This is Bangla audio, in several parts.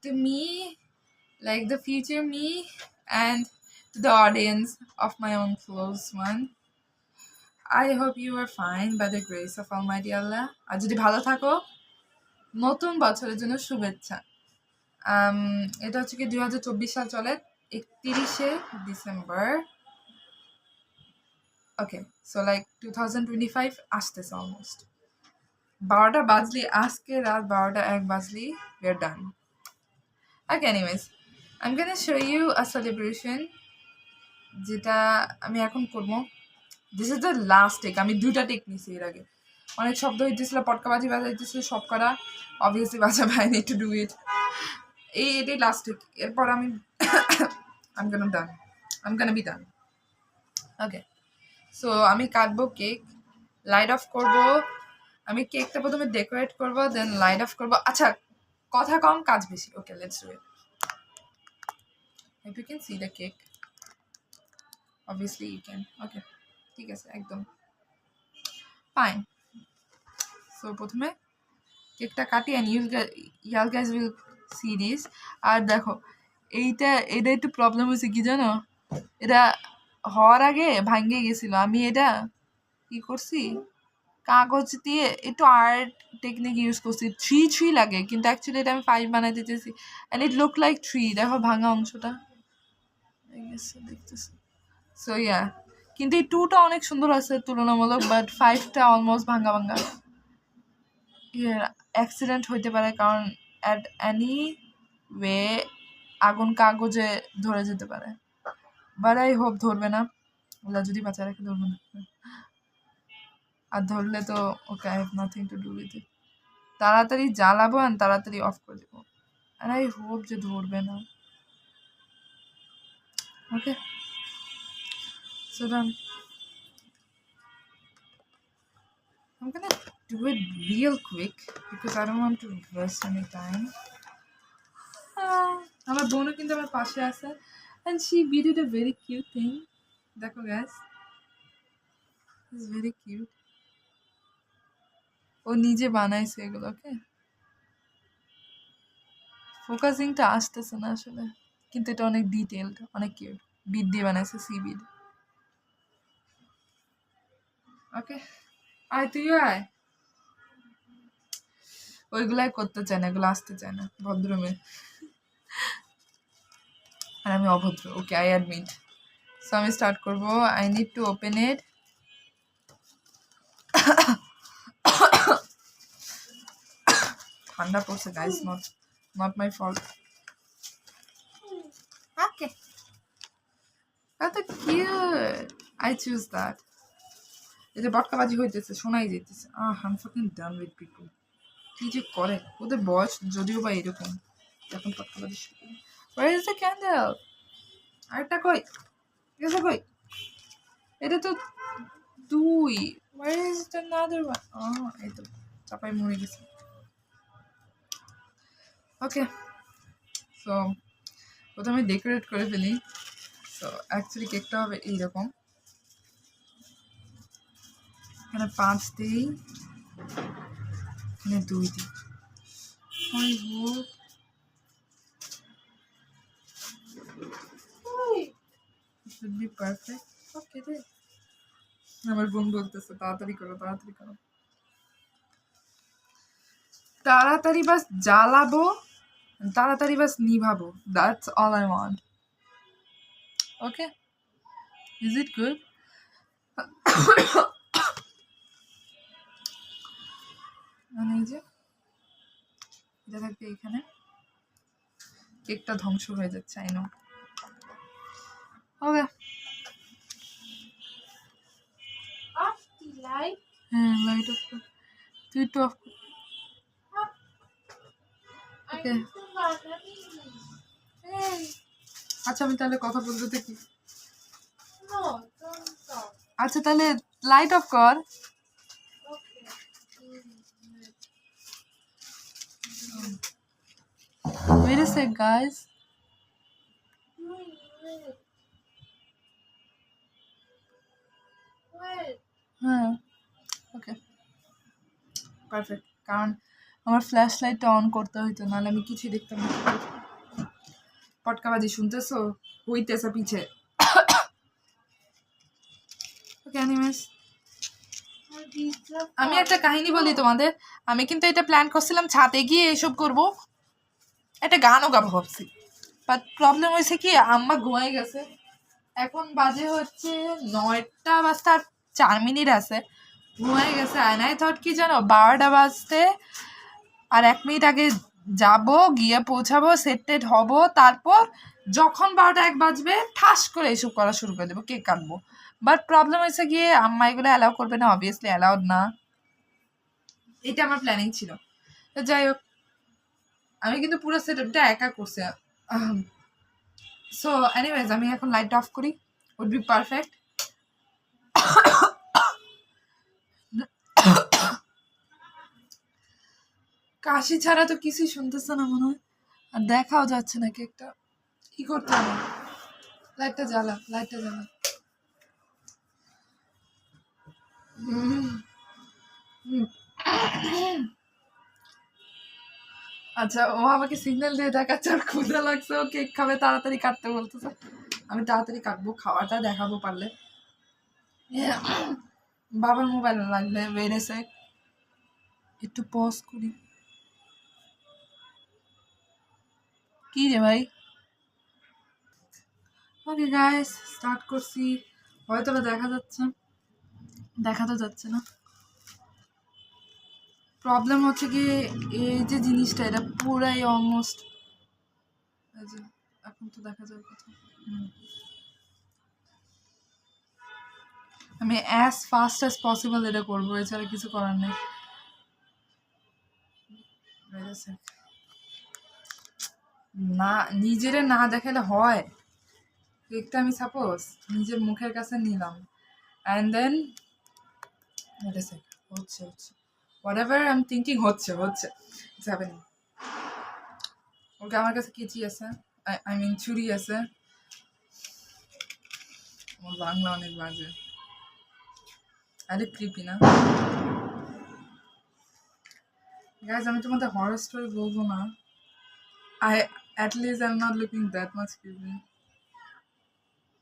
to me, like the future me, and to the audience of my own close one. I hope you are fine by the grace of Almighty Allah. আর যদি ভালো থাকো, নতুন বছরের জন্য শুভেচ্ছা। এটা হচ্ছে কি 2024 সাল চলে 31শে ডিসেম্বর। ওকে, সো লাইক 2025 আসতেছে অলমোস্ট। 12টা বাজলি, আজকে রাত 12টা 1 বাজলি, we are done. Okay, anyways, I'm gonna show you a celebration যেটা আমি এখন করবো। This is the last take. আমি 2টা টেক নিছি এর আগে। অনেক শব্দ হইতেছিল, পটকাবাজি বাজাইতেছিল সব করা, অবভিয়াসলি বাজাবে, I need to do it. এটাই লাস্ট টেক। এরপর আমি I'm gonna be done. Okay, so আমি কাটবো কেক, লাইট অফ করব। আমি কেকটা প্রথমে ডেকোরেট করব, দেন লাইট অফ করব। আচ্ছা, কথা কম কাজ বেশি। Okay, let's do it. If you can see the cake, obviously you can. Okay, ঠিক আছে, একদম ফাইন। সো প্রথমে কেকটা কাটি and y'all guys will see this. আর দেখো, এটা একটু প্রবলেম হয়েছে কি জানো, এটা হওয়ার আগে ভাঙ্গে গেছিল। আমি এটা কি করছি, কাগজ দিয়ে একটু আর্ট টেকনিক ইউজ করছি। 3 লাগে, কিন্তু অ্যাকচুয়ালি এটা আমি 5 বানাইতে চেয়েছি অ্যান্ড ইট লুক লাইক 3। দেখো ভাঙা অংশটা দেখতেছি। সো ইয়া, কিন্তু এই 2টা অনেক সুন্দর আছে তুলনামূলক, বাট 5টা অলমোস্ট ভাঙা ভাঙা। অ্যাক্সিডেন্ট হইতে পারে, কারণ অ্যাট এনি ওয়ে আগুন কাগজে ধরে যেতে পারে, বাট আই হোপ ধরবে না। ওলা যদি বাঁচা রাখে ধরবে না, আর ধরলে তো okay, I have nothing to do with it. তাড়াতাড়ি জ্বালাবো আর তাড়াতাড়ি অফ করে দেবো, আর আই হোপ যে ধরবে না। Okay, so done. I'm gonna do it real quick because I don't want to waste any time. আমার বোনও কিন্তু আমার পাশে আছে and she did a very cute thing. দেখো guys, it's very cute. ও নিজে বানাইছে এগুলো। ওকে, ফোকাসিংটা আসতেছে না আসলে, কিন্তু এটা অনেক ডিটেইলড, অনেক কিউট। বিড দিয়ে বানাইছে, সি বিড। ওকে, আয় তুইও আয়। ওইগুলাই করতে চায় না, এগুলো আসতে চায় না, ভদ্র মেয়ে। আর আমি অভদ্র। ওকে, আই অ্যাডমিট। সো আমি স্টার্ট করবো। I need to open it. ঠান্ডা পড়ছে গাইস, নট মাই ফল্ট। ওকে, এত কিউট। I choose that. এই যে বটকাবাজি হইতেছে, শোনাই যাইতেছে। আম ফাকিং ডান উইথ পিপল। কি যে করে, ওদের বয়স যদিও বা এরকম, এখন বটকাবাজি শুরু করে। Where is the candle? আরেকটা কই গেছে, কই? এটা তো 2। Where is the another one? এই তো চাপাই মরে গেছে। ওকে, সো প্রথমে ডেকোরেট করে ফেলি। সো অ্যাকচুয়ালি কেকটা হবে এইরকম। এখানে 5 দিই, এখানে 2 দিই। I hope it should be perfect. ওকে রে, আমার বোন বলতেছে তাড়াতাড়ি করো, তাড়াতাড়ি করো, তাড়াতাড়ি বাস জ্বালাবো, তাড়াতাড়ি বাস নিভাবো। That's all I want. Okay, is it good? মানে এই যে এটা থাকবে এখানে, কেকটা ধ্বংস হয়ে যাচ্ছে। I know. ওকে, হ্যাঁ, লাইট অফ কর। তুই একটু অফ কর। ওকে, আচ্ছা আমি তাহলে কথা বলতে থাকি। আচ্ছা তাহলে লাইট অফ কর। Wait a sec, guys. হ্যাঁ, ওকে, পারফেক্ট। কারণ আমার ফ্ল্যাশ লাইটটা অন করতে হইতো, নাহলে আমি কিছুই দেখতাম না। পটকাবাজি শুনতেছো? হইতেছে পিছে। ওকে এনিওয়েজ, আমি একটা কাহিনী বলি তোমাদের। আমি কিন্তু এটা প্ল্যান করছিলাম ছাদে গিয়ে এসব করব, একটা গানও গাবো ভাবছি। বাট প্রবলেম হয়েছে কি, আম্মা ঘুমাই গেছে। এখন বাজে হচ্ছে 9টা বাজতে আর 4 মিনিট আছে, ঘুমাই গেছে। আয়নায় থট কি জানো, 12টা বাজতে আর 1 মিনিট আগে যাব, গিয়ে পৌঁছাবো, সেট টেট হবো, তারপর যখন 12টা 1 বাজবে ঠাস করে এসব করা শুরু করে দেবো, কেক কাটবো। বাট প্রবলেম হয়েছে গিয়ে আম্মা এগুলো অ্যালাউ করবে না, অবভিয়াসলি অ্যালাউড না। এটা আমার প্ল্যানিং ছিল। তো যাই হোক, আমি কিন্তু পুরো সেট আপটা একা করছি। সো এনিওয়েজ, আমি এখন লাইটটা অফ করি, উড বি পারফেক্ট। কাশি ছাড়া তো কিছুই শুনতেছে না মনে হয়, আর দেখাও যাচ্ছে না কেকটা। কি করতে হবে? লাইটটা জ্বালা, লাইটটা জ্বালা। আচ্ছা, ও আমাকে সিগন্যাল দিয়ে দেখাচ্ছে আর ক্ষুধা লাগছে, ও কেক খাবে, তাড়াতাড়ি কাটতে বলতেছে। আমি তাড়াতাড়ি কাটবো, খাওয়াটা দেখাবো পারলে। বাবার মোবাইল লাগবে, ওয়েট এ সেক, একটু পজ করি। কি রে ভাই? ওকে গাইস, স্টার্ট করছি। হয়তো বা দেখা যাচ্ছে, দেখা তো যাচ্ছে না। প্রবলেম হচ্ছে কি, এই যে জিনিসটা এটা পুরাই অলমোস্ট, এখন তো দেখা যাবে কথা। আমি অ্যাজ ফাস্ট অ্যাজ পসিবল এটা করবো, এছাড়া কিছু করার নেই। না, নিজেরে না দেখালে হয়? কেকটা আমি সাপোজ নিজের মুখের কাছে নিলাম, অ্যান্ড দেন হচ্ছে হচ্ছে হোয়াটএভার আই এম থিঙ্কিং হচ্ছে ইটস হ্যাপেনিং। ওকে, আমার কাছে কেচি আছে, আই মিন ছুরি আছে। আমার বাংলা অনেক বাজে, আরে ক্রিপি না গাইজ। আমি তোমাদের হরর স্টোরি বলবো না, at least I'm not looking that much creepy.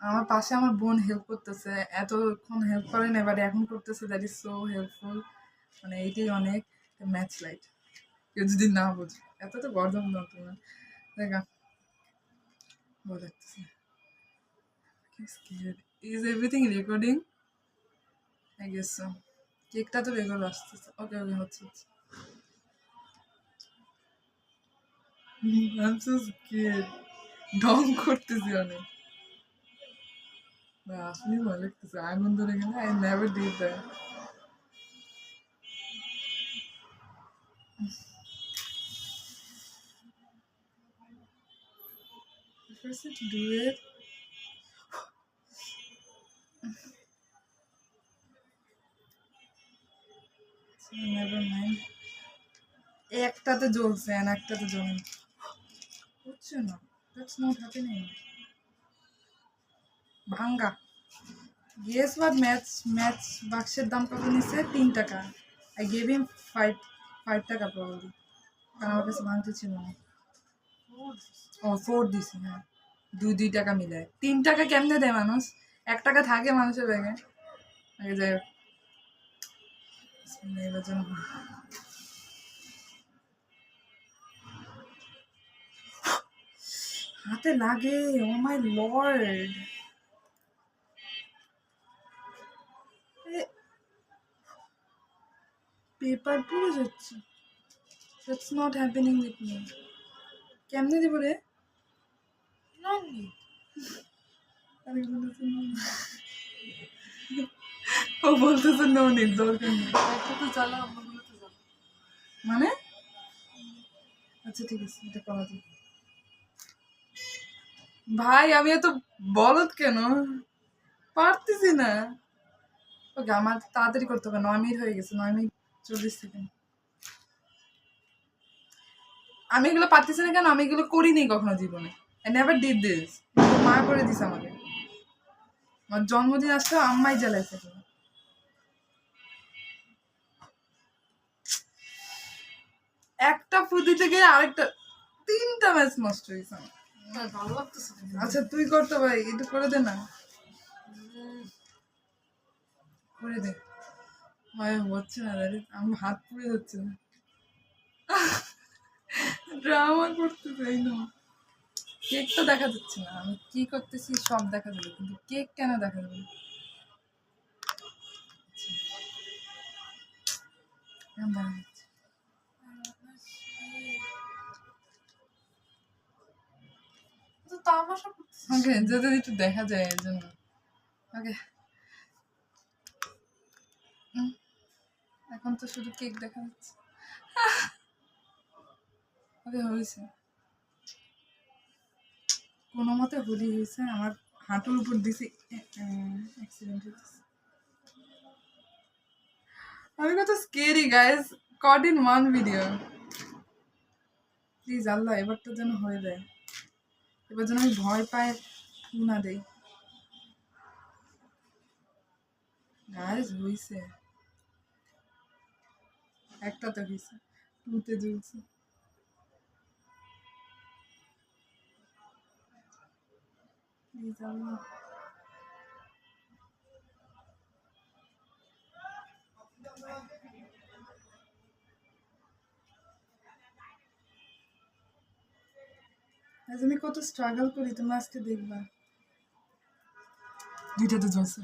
আমার পাশে আমার বোন হেল্প করতেছে, এতক্ষণ হেল্প করে না, এবার এখন করতেছে, দ্যাট ইজ সো হেল্পফুল। মানে এইটাই অনেক। ম্যাচ লাইট, কেউ যদি না বোঝে, এত তো গর্দম না তোমার দেখা বোঝাচ্ছে। Is everything recording? I guess so. কেকটা তো রেকর্ড আসতেছে। ওকে ওকে, হচ্ছে। I'm so scared. ঢং করতেছি অনেক, আসলে ভয় লাগতেছে। আগুন ধরে গেলে I never did that. The first to do it. So never mind. একটাতে জ্বলছে আর একটাতে জ্বলে হচ্ছে না। That's not happening. ভাঙ্গা। Guess what? ম্যাচ বাক্সের দাম কত নিচ্ছে? 3 টাকা। I gave him 5 টাকা probably. কারণ আমার কাছে ভাঙতে ছিল না। ও 4 দিছে, হ্যাঁ। 2 টাকা মিলে 3 টাকা কেমনে দেয় মানুষ? 1 টাকা থাকে মানুষের ব্যাগে। আগে যাই হোক, এবার যেন হাতে লাগে। ও মাই লর্ড, পেপার পুরো যাচ্ছে। That's not happening with me. কেমনে দেবো রে? ও বলতেছে নো নিড, দরকার নেই। মানে আচ্ছা ঠিক আছে, এটা করা যাবে। ভাই আমি এত বলদ কেন? পারতেছি না। ওকে, আমার তাড়াতাড়ি করতে হবে, 9 মিনিট হয়ে গেছে, 9 মিনিট 40 সেকেন্ড। আমি এগুলো পারতেছি না কেন? আমি এগুলো করিনি কখনো জীবনে। I never did this. মা করে দিছে আমাকে। আমার জন্মদিন আসলে আম্মাই জ্বালাইছে। একটা ফু দিতে গিয়ে আরেকটা 3টা ম্যাচ নষ্ট হয়েছে আমার। ভালো লাগতেছে না। আচ্ছা তুই করতে ভাই একটু করে দে না, করে দে ভাই, হচ্ছে না দাঁড়ি, আমি হাত পুড়ে যাচ্ছে না, ড্রামা করতে চাই না। কেক তো দেখা যাচ্ছে না, আমি কি করতেছি সব দেখা যাবে, কিন্তু কেক কেন দেখা যাবে না? কেন দেখা যাচ্ছে? তো তামাশা করতেছিস। ওকে, যাতে একটু দেখা যায় এর জন্য। ওকে, এখন তো শুধু কেক দেখা যাচ্ছে। ওকে, হয়েছে, কোনো মতে হোলি হয়েছে, আমার হাঁটুর উপর দিছি অ্যাক্সিডেন্ট হয়েছে। আমি কত scary guys, caught in one video. Please আল্লাহ এবারটা যেন হয়ে যায়, এবার যেন আমি ভয় পায় ফু না দেই। গাইস হয়েছে, একটাতে হয়েছে, 2তে জ্বলছে। প্লিজ আল্লাহ, আজ আমি কত স্ট্রাগল করি তোমরা আজকে দেখবা। 2টাতে জ্বলছে।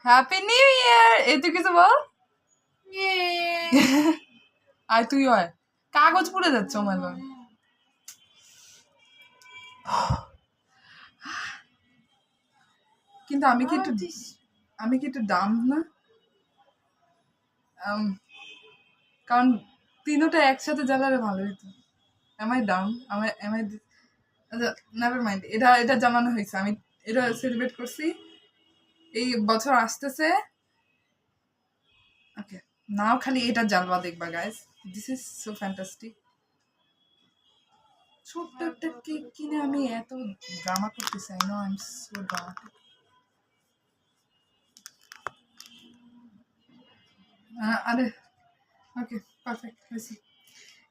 হ্যাপি নিউ ইয়ার, এই তুই কিছু বল। আর তুই হয় কাগজ পুড়ে যাচ্ছে আমার লগে। কিন্তু আমি কি একটু ডাম না? কারণ 3টা একসাথে জ্বালালে ভালো হতো। এমআই ডাম, এমআই আচ্ছা নেভার মাইন্ড, এটা জানানো হয়েছে, আমি এটা সেলিব্রেট করছি, এই বছর আসতেছে। ওকে, নাও খালি এটা জ্বালবা দেখবা guys, this is so fantastic. ছোট্ট একটা কেক কিনে আমি এত ড্রামা করতেছি, I know I am so dramatic. আরে ওকে, পারফেক্ট হয়েছে।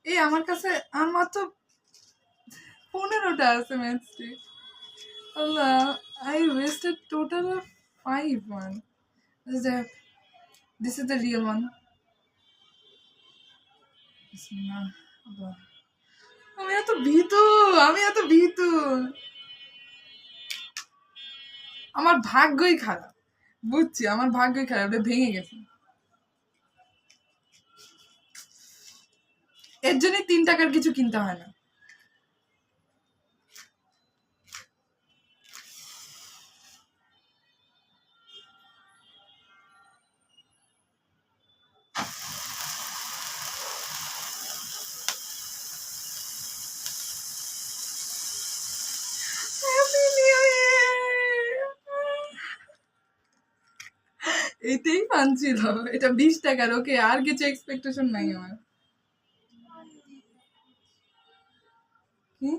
এই আমার কাছে আর মাত্র 15টা আছে ম্যাচটি। আল্লাহ, I wasted total 5 one. This is the real one. Bismillah. আল্লাহ, আমি এত ভীতু, আমার ভাগ্যই খারাপ, বুঝছি আমার ভাগ্যই খারাপ, এটা ভেঙে গেছে। এর জন্য 3 টাকার কিছু কিনতে হয় না। Happy New Year! এটাই ফান ছিল, এটা 20 টাকার। ওকে, আর কিছু এক্সপেকটেশন নাই আমার। কি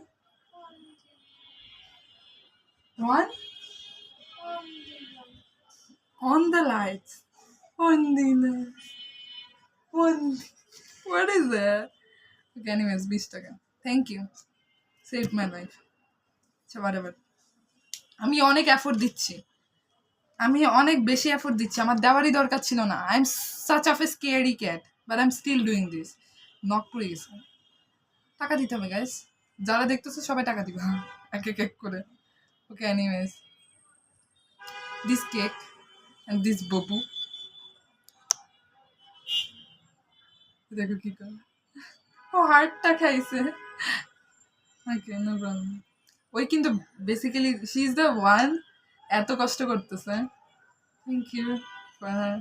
1 on the lights, on the lights, on the... What is that? Okay, anyways, 20 টাকা, thank you, saved my life. So whatever, আমি অনেক এফোর্ট দিচ্ছি, আমি অনেক বেশি এফোর্ট দিচ্ছি, আমার দেওয়ারই দরকার ছিল না। I am such of a scary cat, but I am still doing this. নক পড়ে গেছে, টাকা দিতে হবে গাইস, যারা দেখতেছে সবাই টাকা দিবে এক এক করে। Okay, anyways, this cake and this ববু, দেখো কি করে ও হার্টটা খাইছে। Okay, no problem. ওই কিন্তু basically she is the one এত কষ্ট করতেছে। Thank you for her.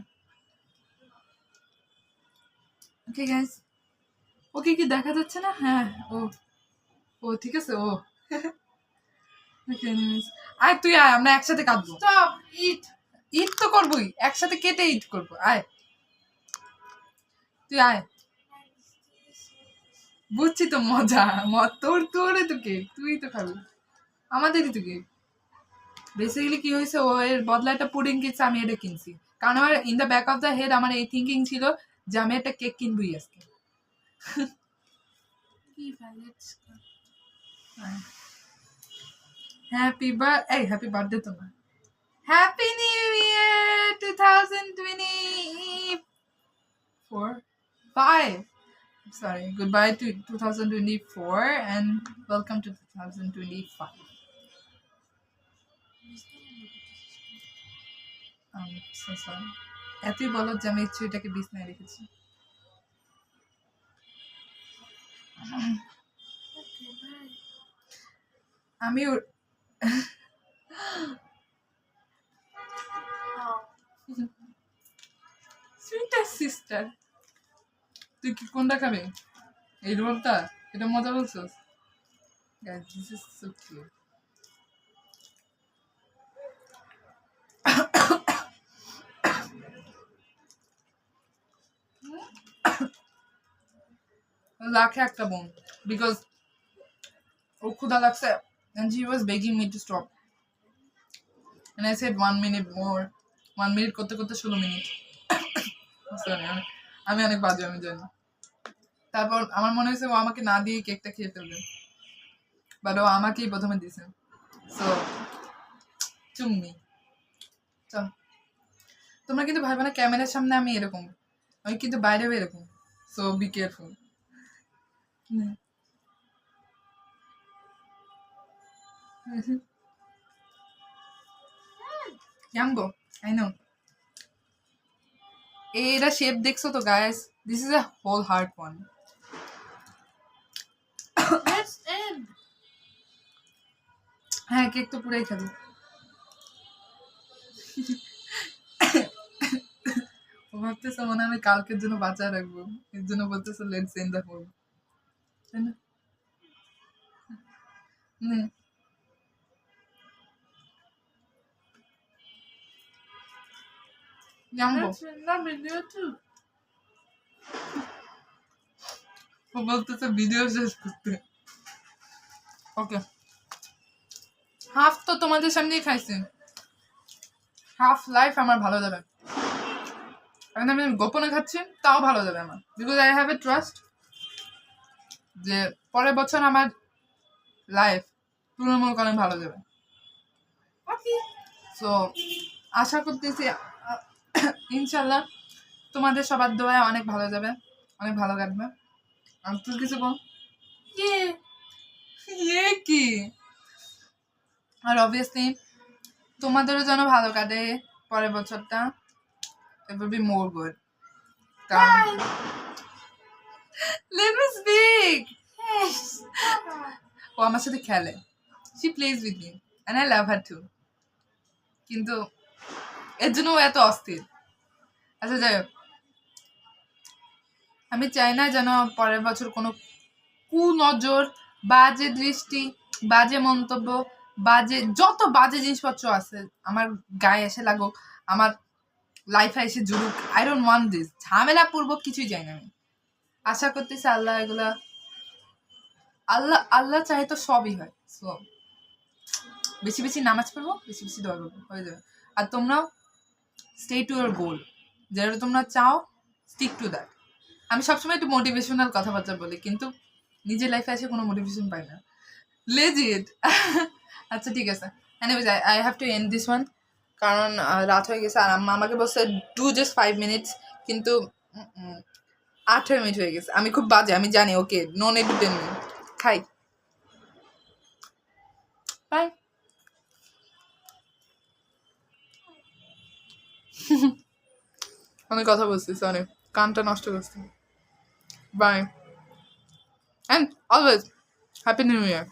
Okay guys, okay কি দেখা যাচ্ছে না? হ্যাঁ, ও ও ঠিক আছে, ও ওকে, এনিওয়েজ, আয় তুই আয়, আমরা একসাথে কাটবো। Stop it. ঈদ তো করবোই, একসাথে কেটে ঈদ করবো, আয় তুই আয়। বুঝছি তো মজা, তোরে তো কেক, তুই তো খাবি, আমাদেরই তো কেক। বেসিক্যালি কি হয়েছে, ও এর বদলা একটা পুডিং কিনছে, আমি এটা কিনছি, কারণ আমার in the back of the head আমার এই থিঙ্কিং ছিল যে আমি একটা কেক কিনবই আজকে। কি ভ্যালিড হ্যাপি বার্থডে তো না, happy new year 2024 5 sorry, goodbye to 2024 and welcome to 2025. I'm so sorry. এতই বলো যে আমি ছুরিটাকে বিছনায় রেখেছি। আমি সুইটার সিস্টার, তুই কি কোনটা খাবি? এই রোলটা? এটা মজা বলছিস? Guys, this is so cute. লাখে একটা বোন, because ও ক্ষুধা লাগছে and she was begging me to stop and I said 1 minute more, 1 minute করতে করতে 16 মিনিট। Sorry, আমি অনেক বাজে, আমি জানি। তারপর আমার মনে হয়েছে ও আমাকে না দিয়ে কেকটা খেয়ে ফেলবে, বাট ও আমাকেই প্রথমে দিছে। সো চুম্মি। চল, তোমরা কিন্তু ভাইবা না ক্যামেরার সামনে আমি এরকম, আমি কিন্তু বাইরেও এরকম। So be careful. Yumbo, I know. এটা শেপ দেখছো তো guys? This is a whole heart one. Let's end. হ্যাঁ, কেক তো পুরাই খাবি। ও ভাবতেছে মনে হয় আমি কালকের জন্য বাঁচায় রাখবো, এর জন্য বলতেছে লেটস এন্ড দ্য হোল, তাই না? Yumbo. Let's end the video too. ও বলতেছে ভিডিও শেষ করতে। ওকে, হাফ তো তোমাদের সামনেই খাইছি, হাফ লাইফ আমার ভালো যাবে। এখন আমি গোপনে খাচ্ছি, তাও ভালো যাবে আমার, because I have a trust যে পরের বছর আমার লাইফ তুলনামূলক অনেক ভালো যাবে। Okay. সো আশা করতেছি ইনশাল্লাহ তোমাদের সবার দোয়ায় অনেক ভালো যাবে, অনেক ভালো কাটবে। আর তুই কিছু বল। Yeah. ইয়ে কি? আর অবভিয়াসলি তোমাদেরও যেন ভালো কাটে পরের বছরটা, it will be more good. Bye. Let me speak. Yes. ও আমার সাথে খেলে, she plays with me and I love her too, কিন্তু এর জন্য ও এত অস্থির। আচ্ছা যাই হোক, আমি চাই না যেন পরের বছর কোনো কুনজর, বাজে দৃষ্টি, বাজে মন্তব্য, বাজে যত বাজে জিনিসপত্র আছে আমার গায়ে এসে লাগুক, আমার লাইফে এসে জুড়ুক। I don't want this. ঝামেলা পূর্বক কিছুই চাই না আমি। আশা করতেছি আল্লাহ এগুলা, আল্লাহ চাহে তো সবই হয়। সো বেশি বেশি নামাজ পড়বো, বেশি বেশি দোয়া করবো, হয়ে যাবে। আর তোমরাও স্টে টু ইউর গোল, যেটা তোমরা চাও স্টিক টু দ্যাট। আমি সবসময় একটু মোটিভেশনাল কথাবার্তা বলি, কিন্তু নিজের লাইফে এসে কোনো মোটিভেশন পাই না, লেজিট। আচ্ছা ঠিক আছে, anyways I have to end this one, কারণ রাত হয়ে গেছে। আর আম্মা আমাকে বলছে ডু জাস্ট 5 মিনিটস, কিন্তু 18 মিনিট হয়ে গেছে। আমি খুব বাজে, আমি জানি। Okay, no need to 10 minute. খাই, বাই। অনেক কথা বলছি, সরি, কানটা নষ্ট করছি। Bye, and always happy new year.